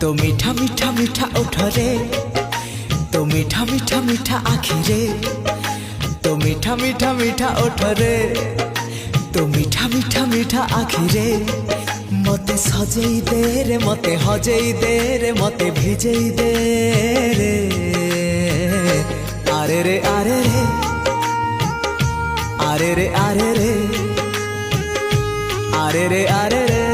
तो मीठा मीठा मीठा ओठ रे, तो मीठा मीठा मीठा आँखी रे, तो मीठा मीठा मीठा ओठ रे, तो मीठा मीठा मीठा आँखी रे। मते सजेई दे रे, मते हजेई दे रे, मते भिजेई दे रे। आरे रे आरे रे, आरे रे आरे रे, आरे रे आरे रे।